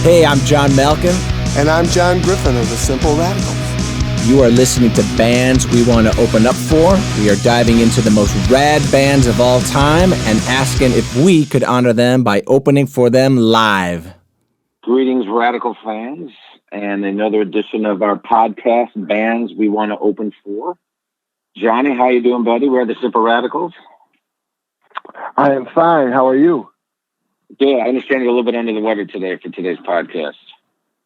Hey, I'm John Malkin. And I'm John Griffin of the Simple Radicals. You are listening to Bands We Want to Open Up For. We are diving into the most rad bands of all time and asking if we could honor them by opening for them live. Greetings, Radical fans, and another edition of our podcast, Bands We Want to Open For. Johnny, how you doing, buddy? We're the Simple Radicals. I am fine. How are you? Good. I understand you're a little bit under the weather today for today's podcast.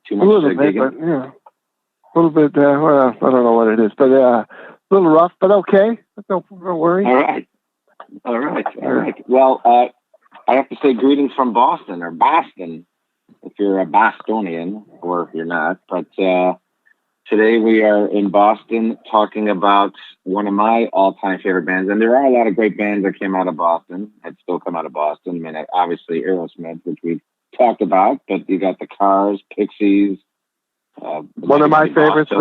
Too much a little bit, but yeah, a little bit. Well, I don't know what it is, but a little rough, but okay. Don't worry. All right. Well, I have to say greetings from Boston, or Boston, if you're a Bostonian, or if you're not. But today we are in Boston talking about one of my all-time favorite bands, and there are a lot of great bands that came out of Boston, that still come out of Boston. I mean, obviously Aerosmith, which we talked about, but you got the Cars, Pixies. One of my favorites.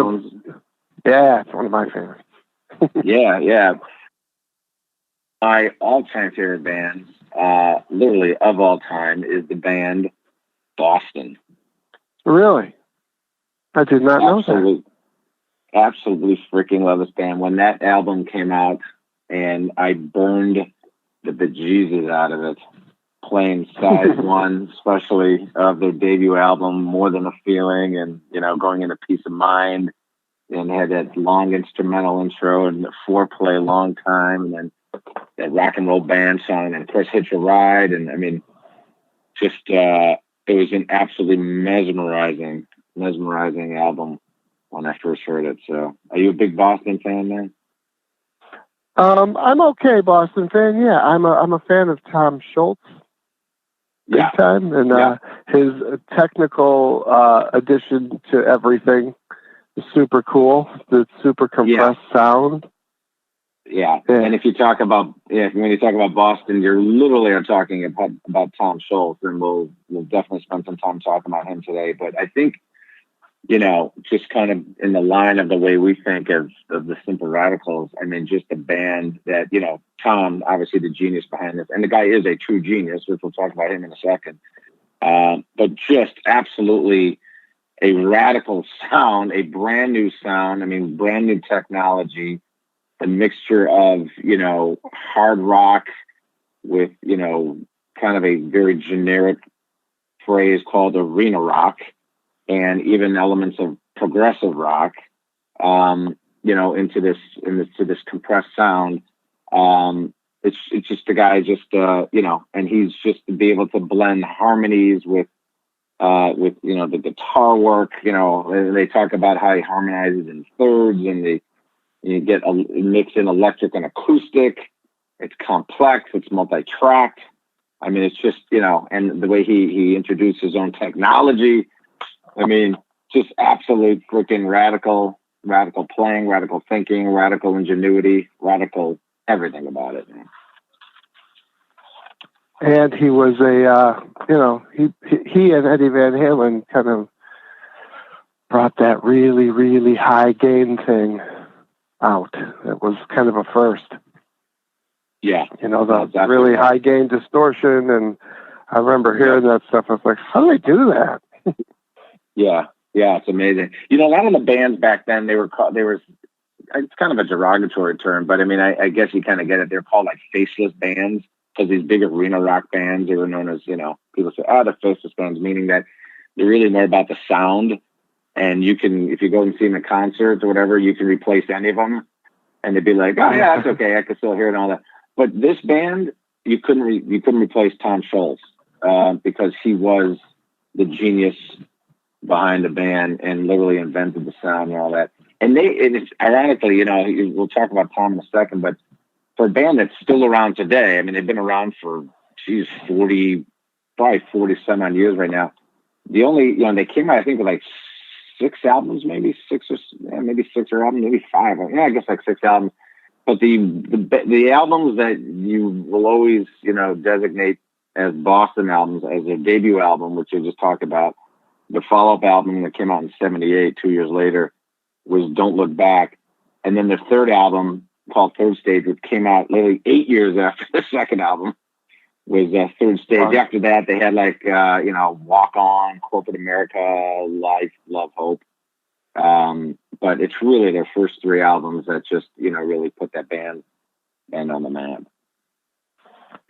Yeah, it's one of my favorites. yeah. My all-time favorite band, literally of all time, is the band Boston. Really? I did not know that. Absolutely freaking love this band. When that album came out, and I burned the bejesus out of it, playing side one, especially of their debut album, More Than a Feeling, and, going into Peace of Mind, and had that long instrumental intro and the foreplay long time, and then that rock and roll band song, and Chris Hitch a Ride. And I mean, just, it was an absolutely mesmerizing album when I first heard it. So are you a big Boston fan, man? I'm okay, Boston fan. Yeah, I'm a fan of Tom Scholz. Big time, and his technical addition to everything is super cool. The super compressed sound. Yeah, and if you talk about when you talk about Boston, you're literally are talking about Tom Scholz, and we'll definitely spend some time talking about him today. But I think just kind of in the line of the way we think of the Simple Radicals. I mean, just a band that Tom, obviously the genius behind this, and the guy is a true genius, which we'll talk about him in a second. But just absolutely a radical sound, a brand new sound. I mean, brand new technology. A mixture of, hard rock with, kind of a very generic phrase called arena rock, and even elements of progressive rock, into this compressed sound. It's just the guy and he's just to be able to blend harmonies with the guitar work. They talk about how he harmonizes in thirds, and you get a mix in electric and acoustic. It's complex. It's multi-tracked. I mean, it's just, and the way he introduced his own technology. I mean, just absolute freaking radical playing, radical thinking, radical ingenuity, radical everything about it. Man. And he was he and Eddie Van Halen kind of brought that really, really high gain thing out. It was kind of a first. Yeah. The really high gain distortion, and I remember hearing that stuff. I was like, how do they do that? Yeah, it's amazing. A lot of the bands back then, it's kind of a derogatory term, but I mean, I guess you kind of get it. They're called like faceless bands, because these big arena rock bands, they were known as, people say, they're faceless bands, meaning that they're really more about the sound. And you can, if you go and see them at concerts or whatever, you can replace any of them, and they'd be like, oh yeah, that's okay, I can still hear it and all that. But this band, you couldn't replace Tom Scholz, because he was the genius behind the band and literally invented the sound and all that. And it's ironically, we'll talk about Tom in a second, but for a band that's still around today, I mean, they've been around for 40 some odd years right now. The only, they came out, I think, with like 6 albums, maybe 6 or albums, maybe 5. I guess like 6 albums. But the albums that you will always, designate as Boston albums, as their debut album, which you just talked about, the follow-up album that came out in 78, 2 years later, was Don't Look Back. And then the third album, called Third Stage, which came out literally 8 years after the second album, was Third Stage. Wow. After that, they had like Walk On, Corporate America, Life, Love, Hope. But it's really their first 3 albums that just really put that band on the map.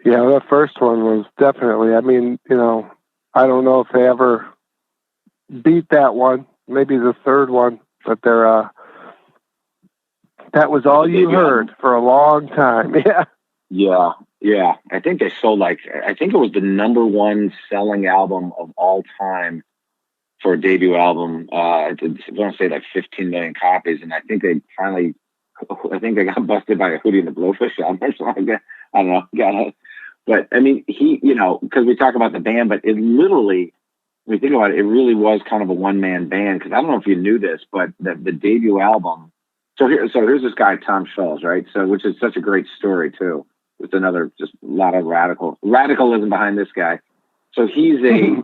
Yeah, the first one was definitely. I mean, I don't know if they ever beat that one. Maybe the third one, but they're. That was all you heard for a long time. Yeah. Yeah. I think they sold I think it was the number 1 selling album of all time for a debut album. I want to say like 15 million copies. And I think they got busted by a Hootie and the Blowfish album or something like that. I don't know. But I mean, because we talk about the band, but it literally, when you think about it, it really was kind of a one-man band. Because I don't know if you knew this, but the debut album. So here's this guy, Tom Scholz, right? So, which is such a great story too. With another, just a lot of radicalism behind this guy. So he's a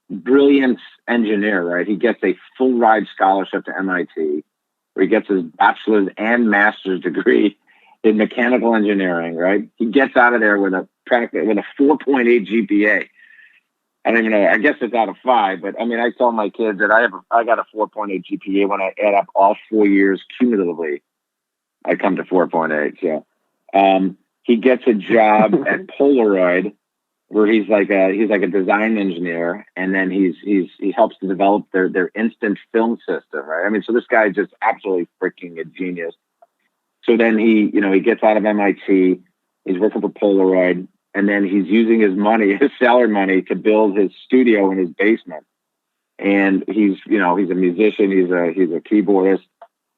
brilliant engineer, right? He gets a full ride scholarship to MIT, where he gets his bachelor's and master's degree in mechanical engineering, right? He gets out of there with a 4.8 GPA. I don't even know. I guess it's out of 5, but I mean, I told my kids that I got a 4.8 GPA. When I add up all 4 years cumulatively, I come to 4.8. So, he gets a job at Polaroid, where he's like a design engineer, and then he helps to develop their instant film system, right? I mean, so this guy is just absolutely freaking a genius. So then he gets out of MIT, he's working for Polaroid, and then he's using his salary money, to build his studio in his basement. And he's a musician, he's a keyboardist,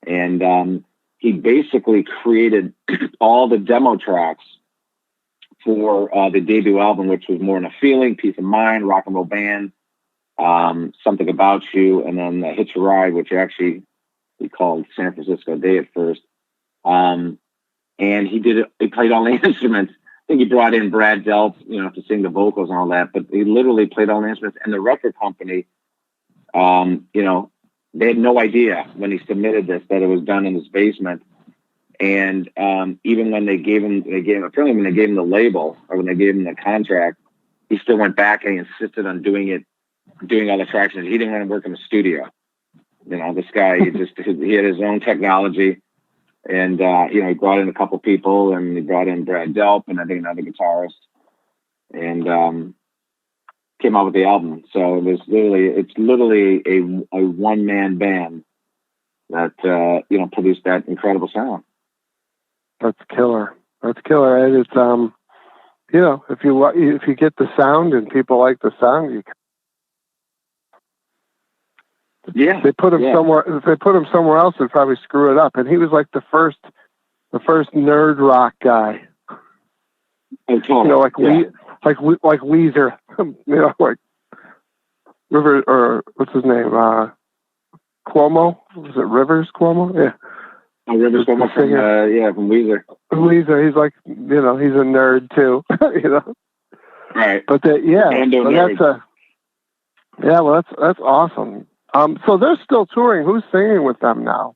and he basically created all the demo tracks for the debut album, which was More Than a Feeling, Peace of Mind, Rock and Roll Band, Something About You, and then Hitch a Ride, which actually we called San Francisco Day at first. And he played all the instruments. I think he brought in Brad Delp, to sing the vocals and all that, but he literally played all the instruments. And the record company, they had no idea when he submitted this that it was done in his basement. And even when they gave him the label, or when they gave him the contract, he still went back and he insisted on doing all the tracks. And he didn't want to work in the studio. This guy, he had his own technology. And, he brought in a couple people, and he brought in Brad Delp and I think another guitarist, and came out with the album. So it's literally a one-man band that, produced that incredible sound. That's killer. And it's, if you get the sound and people like the sound, they put him somewhere. If they put him somewhere else, they'd probably screw it up. And he was like the first nerd rock guy. Oh, totally. Like Weezer. Like River, or what's his name? Cuomo. Was it Rivers Cuomo? Yeah. Oh, Rivers Cuomo from Weezer. Weezer. He's like, he's a nerd too. Right. But that's awesome. So they're still touring. Who's singing with them now?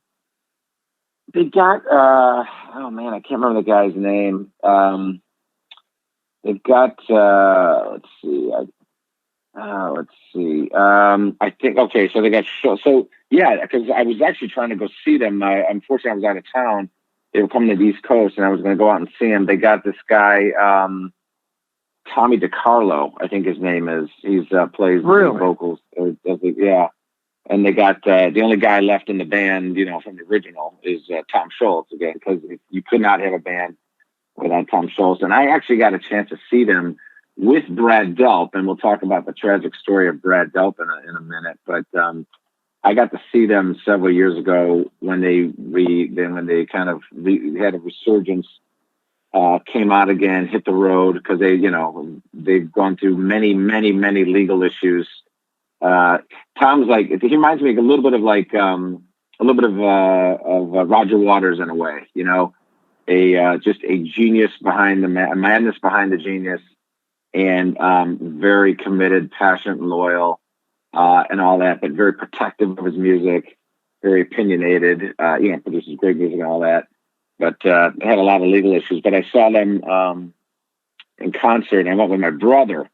They got, I can't remember the guy's name. They've got, let's see. I think, okay, so they got because I was actually trying to go see them. Unfortunately, I was out of town. They were coming to the East Coast, and I was going to go out and see them. They got this guy, Tommy DiCarlo, I think his name is. He's plays vocals. And they got the only guy left in the band, from the original is Tom Scholz again, because you could not have a band without Tom Scholz. And I actually got a chance to see them with Brad Delp, and we'll talk about the tragic story of Brad Delp in a minute. But I got to see them several years ago when they kind of had a resurgence, came out again, hit the road, because they've gone through many, many, many legal issues. Tom's he reminds me a little bit of Roger Waters in a way, just a genius behind madness behind the genius, and very committed, passionate, and loyal, and all that, but very protective of his music, very opinionated, produces great music and all that, but had a lot of legal issues. But I saw them in concert. And I went with my brother.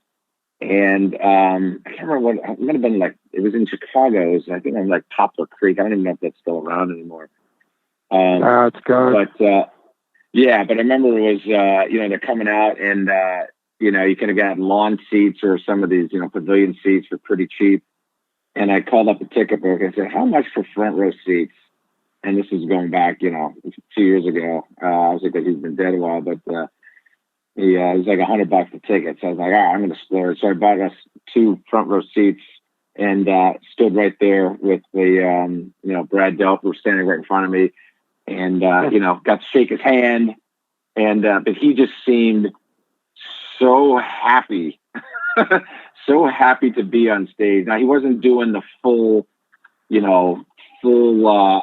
And I can't remember what, it might have been like, it was in Chicago. I think I'm like Poplar Creek. I don't even know if that's still around anymore. It's gone. But yeah, but I remember it was, they're coming out and, you could have gotten lawn seats or some of these, pavilion seats for pretty cheap. And I called up the ticket book and said, how much for front row seats? And this is going back, 2 years ago. I was like, he's been dead a while, but it was like $100 a ticket. So I was like, all right, I'm going to splurge. So I bought us 2 front row seats and stood right there with the, Brad Delp, who was standing right in front of me, and got to shake his hand. And but he just seemed so happy, so happy to be on stage. Now he wasn't doing the full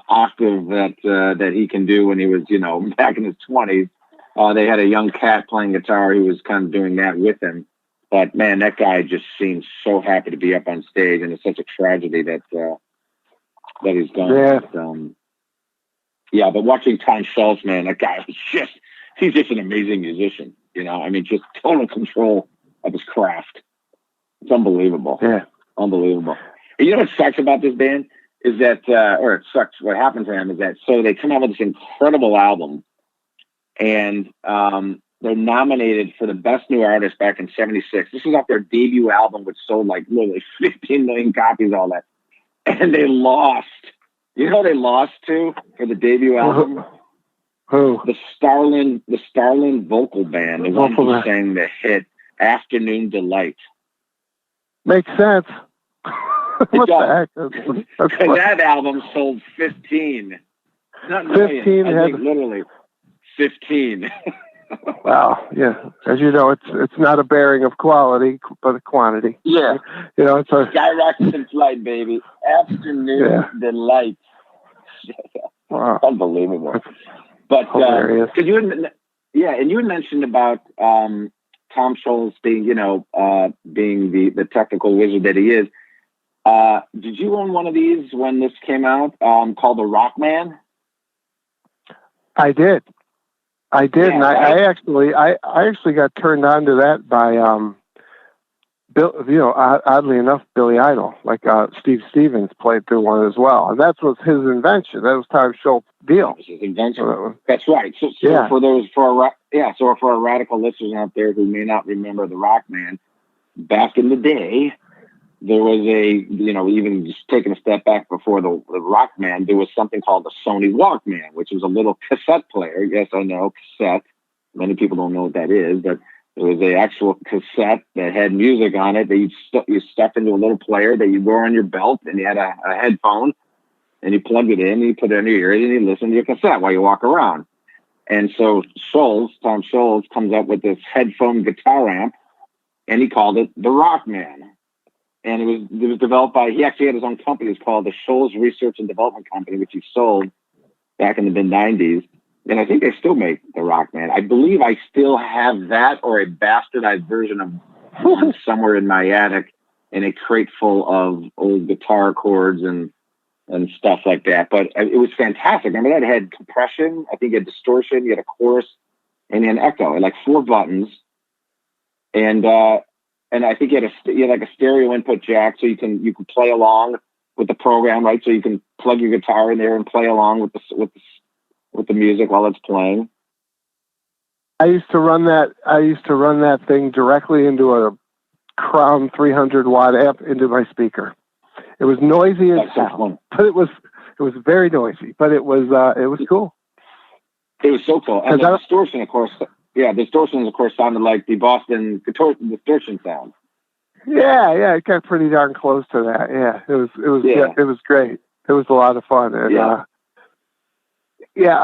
octave that he can do when he was, back in his 20s. They had a young cat playing guitar who was kind of doing that with him. But man, that guy just seems so happy to be up on stage, and it's such a tragedy that he's gone. Yeah. But watching Tom Schultz, man, that guy was he's just an amazing musician. Just total control of his craft. It's unbelievable. Yeah. Unbelievable. And what sucks about this band is that, or it sucks, what happens to them is that, so they come out with this incredible album, and they're nominated for the best new artist back in '76. This was off their debut album, which sold like literally 15 million copies, all that. And they lost. You know who they lost to for the debut album? Who? The Starland Vocal Band, the one who sang the hit "Afternoon Delight." Makes sense. What the heck? Because that album sold 15. Not million. 15. I think literally 15. Wow. Yeah. As you know, it's not a bearing of quality, but a quantity. Yeah. It's a Skyrockets in Flight, baby. Afternoon Delight. Wow. Unbelievable. But because you had mentioned about Tom Schultz being, being the technical wizard that he is. Did you own one of these when this came out, called the Rockman? I did. Yeah, and right? I actually got turned on to that by Bill. Oddly enough, Billy Idol, like Steve Stevens played through one as well, and that was his invention. That was Tom Schultz's deal. That was his invention. That's right. So for our radical listeners out there who may not remember the Rockman, back in the day, there was even just taking a step back before the Rockman, there was something called the Sony Walkman, which was a little cassette player. Yes, I know, cassette. Many people don't know what that is, but it was an actual cassette that had music on it that you stuck into a little player that you wore on your belt, and you had a headphone, and you plugged it in, and you put it in your ears, and you listen to your cassette while you walk around. And so Tom Schultz comes up with this headphone guitar amp, and he called it the Rockman. And it was developed by, he actually had his own company. It's called the Schultz Research and Development Company, which he sold back in the mid-'90s. And I think they still make the Rockman. I believe I still have that or a bastardized version of one somewhere in my attic in a crate full of old guitar chords and stuff like that. But it was fantastic. Remember that? It had compression. I think it had distortion. You had a chorus and an echo. It had like 4 buttons. And I think you had like a stereo input jack, so you could play along with the program, right? So you can plug your guitar in there and play along with the music while it's playing. I used to run that thing directly into a Crown 300 watt amp into my speaker. It was noisy as hell, but it was very noisy, but it was cool. It was so cool, and the distortion, of course. Yeah, distortions, of course, sounded like the Boston distortion sound. Yeah, it got pretty darn close to that. Yeah, it was great. It was a lot of fun, and a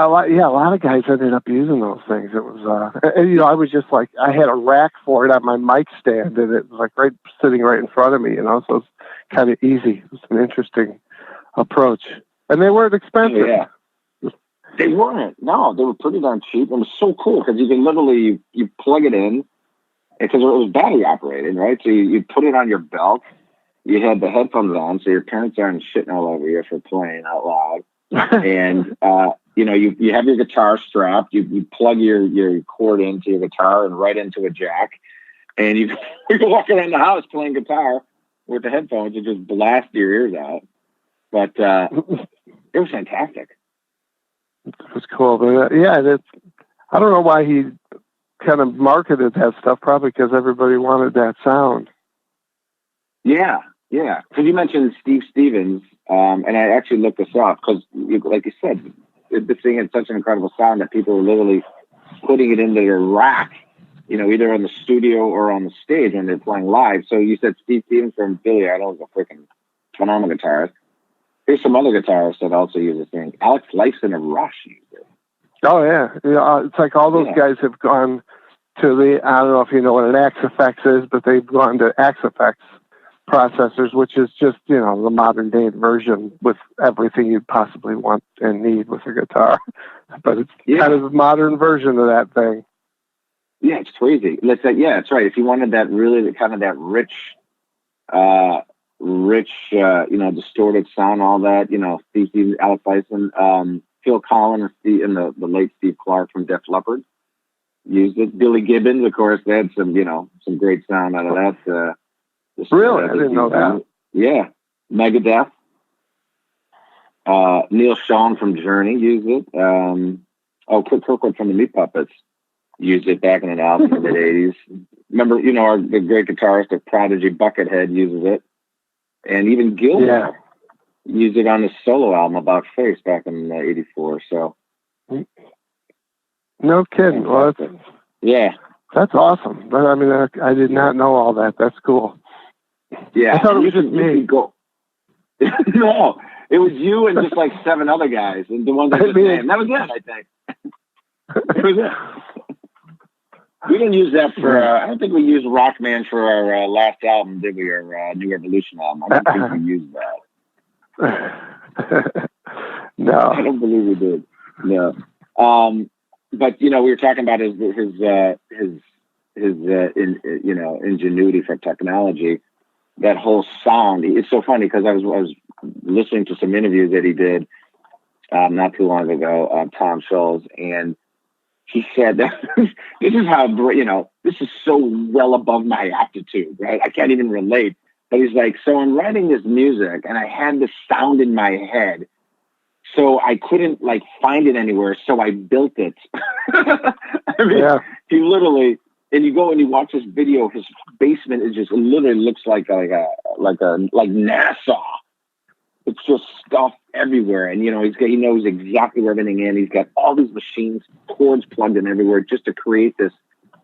lot of guys ended up using those things. It was, I was just like, I had a rack for it on my mic stand, and it was like sitting right in front of me, so it's kind of easy. It's an interesting approach, and they weren't expensive. Yeah. They weren't. No, they were pretty darn cheap. It was so cool because you can literally you plug it in because it was battery operated, right? So you put it on your belt. You had the headphones on, so your parents aren't shitting all over you for playing out loud. And you have your guitar strapped, you plug your cord into your guitar and right into a jack, and you walk around the house playing guitar with the headphones and just blast your ears out. But it was fantastic. It was cool. But I don't know why he kind of marketed that stuff, probably because everybody wanted that sound. Yeah. Because you mentioned Steve Stevens, and I actually looked this up because, like you said, this thing had such an incredible sound that people were literally putting it into their rack, either in the studio or on the stage when they're playing live. So you said Steve Stevens from Billy Idol is a freaking phenomenal guitarist. Here's some other guitarists that also use this thing. Alex Lifeson of Rush used it. Oh, yeah. It's like all those guys have gone to I don't know if you know what an Axe-Fx is, but they've gone to Axe-Fx processors, which is just, the modern day version with everything you'd possibly want and need with a guitar. But it's kind of a modern version of that thing. Yeah, it's crazy. That's right. If you wanted that really kind of that rich, distorted sound, all that, Steve, Alex Lifeson, Phil Collins, and the late Steve Clark from Def Leppard used it. Billy Gibbons, of course, they had some great sound out of that. Really? I didn't know that. Yeah. Megadeth. Neil Schon from Journey used it. Kurt Kirkwood from the Meat Puppets used it back in an album in the mid-'80s. Remember, the great guitarist of Prodigy, Buckethead, uses it. And even Gilmour used it on his solo album, About Face, back in '84. So. No kidding. Well, that's awesome. But I mean, I did not know all that. That's cool. Yeah, I thought it was just me. No, it was you and just like 7 other guys, and the ones I just named. That was it, I think. It was it. We didn't use that for. I don't think we used Rockman for our last album, did we? Our New Revolution album. I don't think we used that. No, I don't believe we did. No. But we were talking about his ingenuity for technology. That whole sound. It's so funny because I was listening to some interviews that he did not too long ago, Tom Scholz, and he said that this is how this is so well above my aptitude, right? I can't even relate. But he's like, so I'm writing this music, and I had this sound in my head. So I couldn't find it anywhere, so I built it. I mean, he literally, and you go and you watch this video, his basement is just literally looks like NASA. It's just stuff everywhere, and he knows exactly where everything is. He's got all these machines, cords plugged in everywhere, just to create this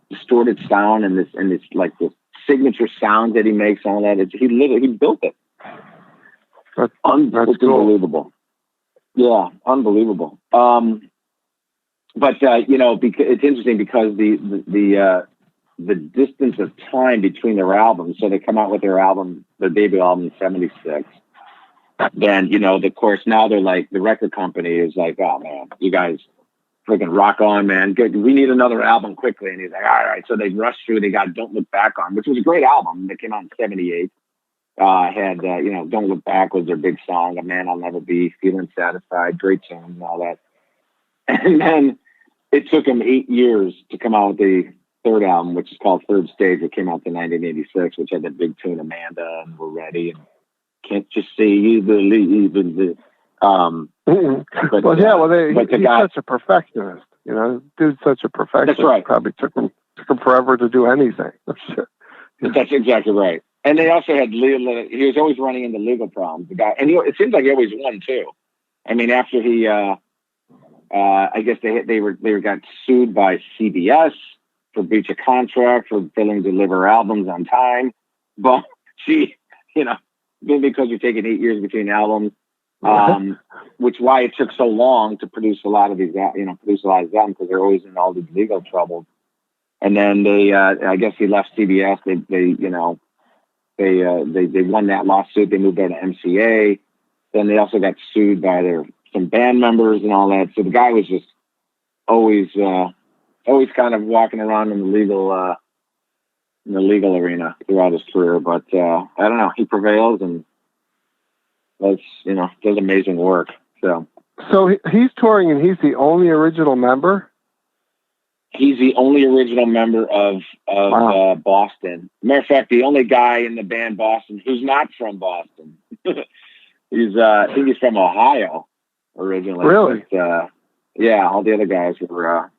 distorted sound and this signature sound that he makes. All that he built it. That's it's cool. Unbelievable. Yeah, unbelievable. But it's interesting because the distance of time between their albums. So they come out with their debut album in '76. Then of course now they're like, the record company is like, oh man, you guys freaking rock on, man. Good, we need another album quickly. And he's like, all right. So they rushed through. They got Don't Look Back On, which was a great album that came out in '78. Had Don't Look Back was their big song, A Man I'll Never Be, Feeling Satisfied, great tune and all that. And then it took them 8 years to come out with the third album, which is called Third Stage. It came out in 1986, which had that big tune, Amanda, and We're Ready, and Can't You See You Believe in the he's such a perfectionist. Dude's such a perfectionist. That's right. Probably took him forever to do anything. That's exactly right. And they also had he was always running into legal problems. The guy, and it seems like he always won too. I mean, after he, I guess they got sued by CBS for breach of contract for failing to deliver albums on time. But because you're taking 8 years between albums, which why it took so long to produce a lot of these, produce a lot of them, because they're always in all these legal troubles. And then they, I guess he left CBS. They won that lawsuit. They moved out to MCA. Then they also got sued by some band members and all that. So the guy was just always kind of walking around in the legal arena throughout his career. But I don't know. He prevails and does amazing work. So So he's touring, and he's the only original member. He's the only original member of Boston. Matter of fact, the only guy in the band Boston who's not from Boston. I think he's from Ohio originally. Really? But, yeah, all the other guys were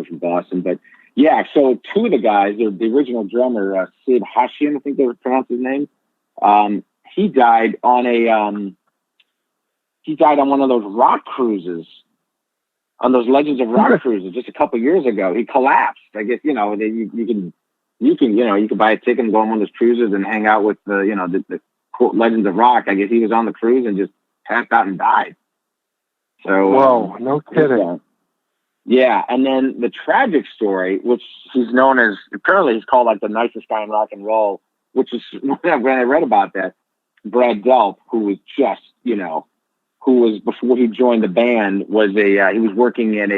from Boston. But yeah, so two of the guys, the original drummer, Sid Hashian, I think they would pronounce his name. He died on one of those rock cruises. On those Legends of Rock cruises just a couple years ago. He collapsed. I guess, you can buy a ticket and go on one of those cruises and hang out with the quote Legends of Rock. I guess he was on the cruise and just passed out and died. So, whoa, no kidding. Yeah. And then the tragic story, which he's known as, apparently he's called like the nicest guy in rock and roll, which is when I read about that, Brad Delp, who was just, who was, before he joined the band, he was working in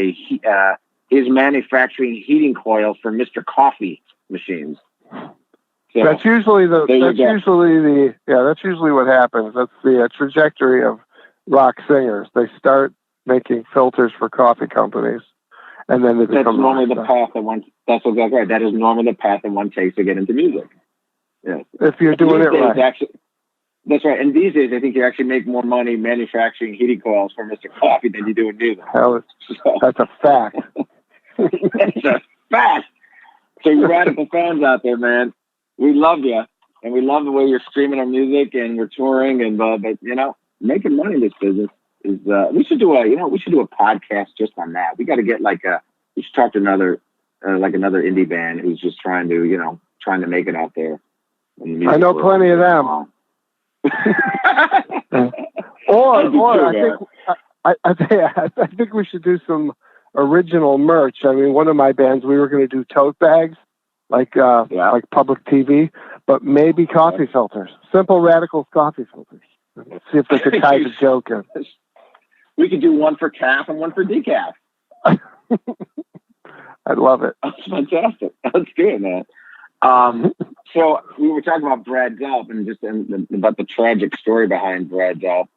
his manufacturing heating coils for Mr. Coffee machines. So, that's usually what happens. That's the trajectory of rock singers. They start making filters for coffee companies, and then they become. That's normally the path that one. That's exactly right. That is normally the path that one takes to get into music. Yeah, if you're doing it right. Actually, that's right. And these days, I think you actually make more money manufacturing heating coils for Mr. Coffee than you do in music. That's a fact. That's a fact. So you radical fans out there, man, we love you, and we love the way you're streaming our music, and we're touring, and but making money in this business is. We should do a podcast just on that. We got to get we should talk to another indie band who's just trying to make it out there. I know plenty of them. I think we should do some original merch. I mean, one of my bands, we were going to do tote bags, like Public TV, but maybe coffee filters, Simple Radicals coffee filters. See if they could tie the joke in. We could do one for calf and one for decaf. I'd love it. That's fantastic. Let's do it, man. So we were talking about Brad Delp and about the tragic story behind Brad Delp.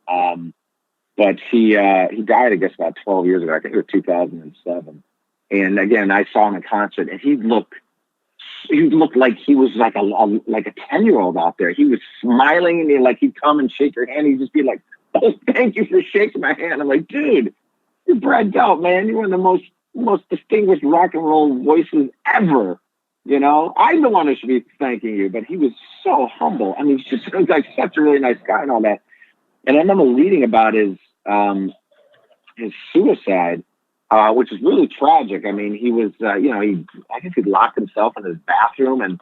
But he died, I guess, about 12 years ago. I think it was 2007. And again, I saw him in concert, and he looked like he was like a 10-year-old out there. He was smiling, and like he'd come and shake your hand. He'd just be like, "Oh, thank you for shaking my hand." I'm like, "Dude, you're Brad Delp, man. You're one of the most distinguished rock and roll voices ever. I'm the one who should be thanking you." But he was so humble. I mean, he just seems like such a really nice guy and all that. And I remember reading about his suicide, which is really tragic. I mean, he was, I guess he locked himself in his bathroom, and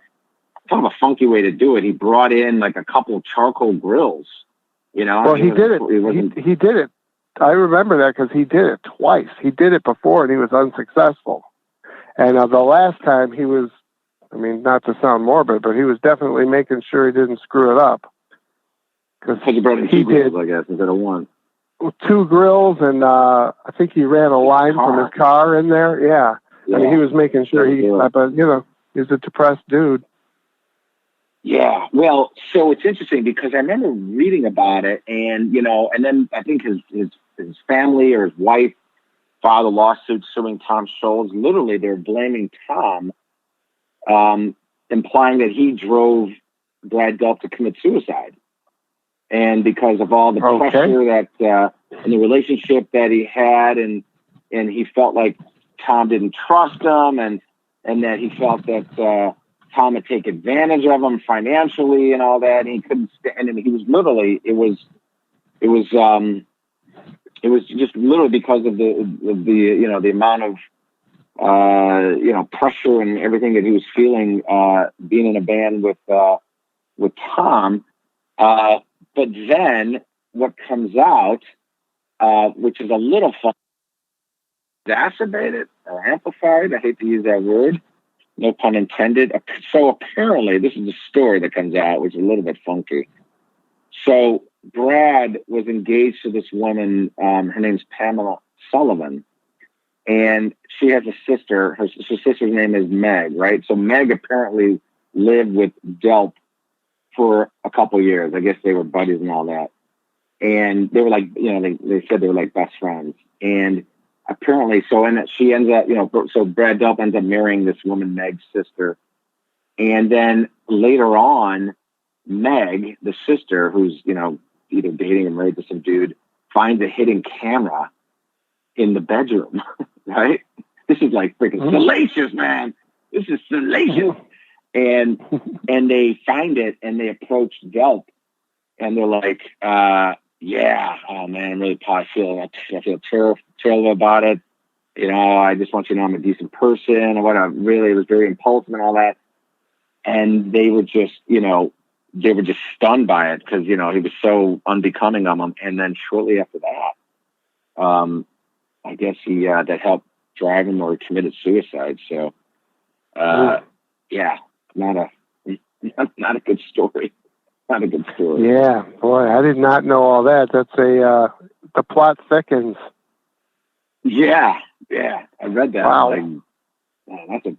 kind of a funky way to do it. He brought in like a couple of charcoal grills, Well, he did it. He did it. I remember that because he did it twice. He did it before, and he was unsuccessful. And the last time he was, I mean, not to sound morbid, but he was definitely making sure he didn't screw it up. Because he brought in two grills, I guess, instead of one. 2 grills, and I think he ran a line from his car in there. Yeah. I mean, he was making sure but he's a depressed dude. Yeah. Well, so it's interesting because I remember reading about it, and and then I think his family or his wife filed a lawsuit suing Tom Scholz. Literally, they're blaming Tom, implying that he drove Brad Delp to commit suicide. And because of all the pressure that in the relationship that he had, and he felt like Tom didn't trust him, and that he felt that Tom would take advantage of him financially and all that, and he couldn't stand. And he was literally it was just literally because of the amount of pressure and everything that he was feeling being in a band with Tom. But then what comes out, which is a little fun, exacerbated or amplified. I hate to use that word. No pun intended. So apparently, this is the story that comes out, which is a little bit funky. So Brad was engaged to this woman. Her name's Pamela Sullivan. And she has a sister. Her sister's name is Meg, right? So Meg apparently lived with Delp for a couple years. I guess they were buddies and all that. and they were like, they said they were like best friends. And apparently, she ends up, so Brad Delp ends up marrying this woman, Meg's sister. And then later on, Meg, the sister, who's, either dating or married to some dude, finds a hidden camera in the bedroom, right? This is like freaking salacious, man. This is salacious. And they find it and they approach Delp and they're like, yeah, oh man, I'm really I feel terrible about it. I just want you to know I'm a decent person and it was very impulsive and all that. And they were just, stunned by it because, he was so unbecoming of them. And then shortly after that, I guess he, that helped drive him or committed suicide. So, yeah, not a good story. Not a good story. Yeah, boy, I did not know all that. That's the plot thickens. Yeah, I read that. Wow.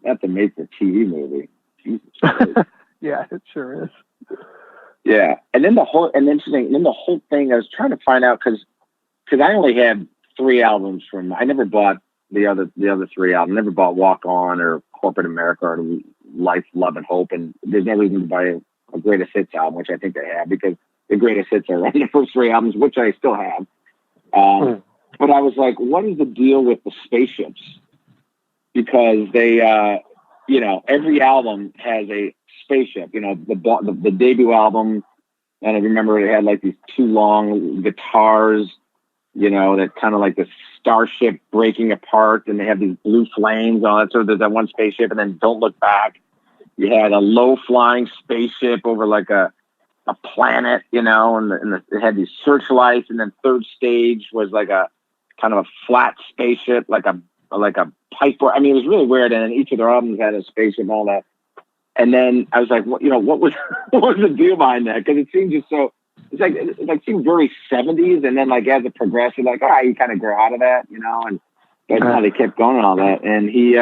That's a made-for-TV movie. Jesus Christ. Yeah, it sure is. Yeah, and then the whole thing. I was trying to find out because I only had 3 albums from. I never bought the other 3 albums. Never bought Walk On or Corporate America or Life, Love, and Hope. And there's no reason to buy a Greatest Hits album, which I think they have because the Greatest Hits are on the first 3 albums, which I still have. But I was like, what is the deal with the spaceships? Because they, every album has a spaceship. The debut album, and I remember it had like these 2 long guitars, that kind of like the starship breaking apart, and they have these blue flames on it. So there's that one spaceship, and then Don't Look Back. You had a low flying spaceship over like a planet, and it had these searchlights, and then Third Stage was like a kind of a flat spaceship, like a pipe. I mean, it was really weird. And then each of their albums had a spaceship and all that. And then I was like, what was the deal behind that? Because it seemed just so. It seemed very 70s, and then like as it progressed, you're like, you kind of grow out of that, and that's how they kept going and all that. And he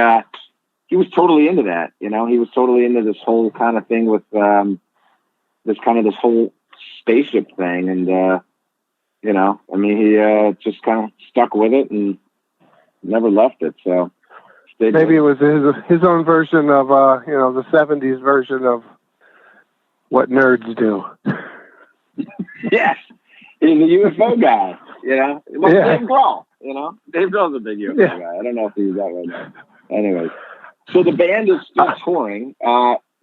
was totally into that, he was totally into this whole kind of thing with this whole spaceship thing, and he just kind of stuck with it and never left it. So maybe it was his own version of the 70s version of what nerds do. Yes, he's a UFO guy. Dave Grohl. Dave Grohl's a big UFO guy. I don't know if he's that right now. Anyways, so the band is still touring.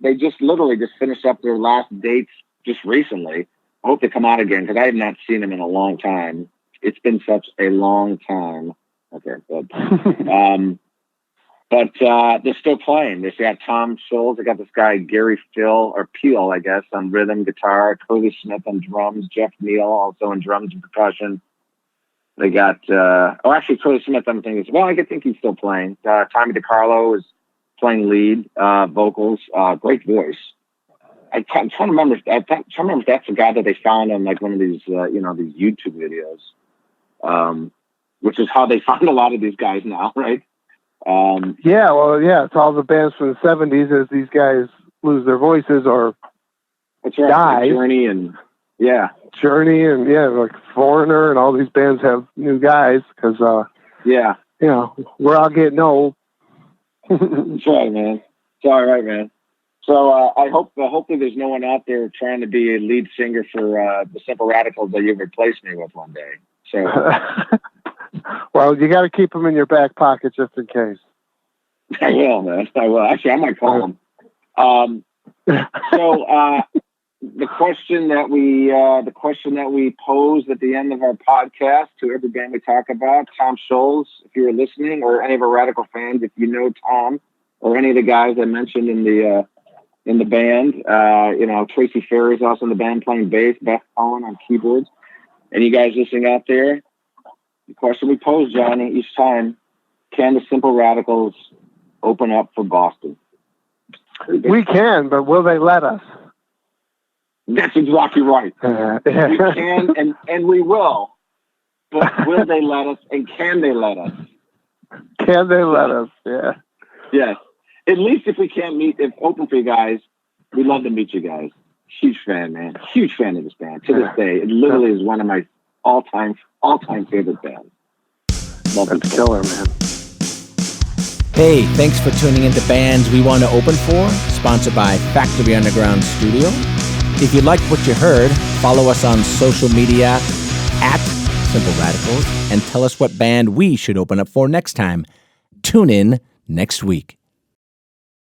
They just finished up their last dates just recently. I hope they come out again because I have not seen them in a long time. It's been such a long time. Okay, good. But they're still playing. They got Tom Scholz. They got this guy Gary Peel, I guess, on rhythm guitar. Curly Smith on drums. Jeff Neal also on drums and percussion. They got Curly Smith. I'm thinking. Well, I think he's still playing. Tommy DiCarlo is playing lead vocals. Great voice. I'm trying to remember. If that's the guy that they found on like one of these these YouTube videos, which is how they find a lot of these guys now, right? It's all the bands from the 70s as these guys lose their voices or die. Journey and like Foreigner and all these bands have new guys because we're all getting old. That's right, man. It's all right, man. So I hope hopefully there's no one out there trying to be a lead singer for the Simple Radicals that you replace me with one day. So. Well, you got to keep them in your back pocket just in case. I will, man. I will. Actually, I might call them. So the question that we posed at the end of our podcast to every band we talk about, Tom Scholz, if you're listening, or any of our Radical fans, if you know Tom or any of the guys I mentioned in the band, Tracy Ferry's also in the band playing bass, Beth Cohen on keyboards. Any guys listening out there? The question we pose, Johnny, each time: can the Simple Radicals open up for Boston? We can, but will they let us? That's exactly right. We can, and we will. But will they let us? And can they let us? Can they let us? Yeah. Yes. At least if we can't if open for you guys, we'd love to meet you guys. Huge fan, man. Huge fan of this band. To this day, it literally is one of my all time favorite band. That's killer, man. Hey, thanks for tuning into Bands We Want to Open For, sponsored by Factory Underground Studio. If you liked what you heard, follow us on social media at Simple Radicals and tell us what band we should open up for next time. Tune in next week.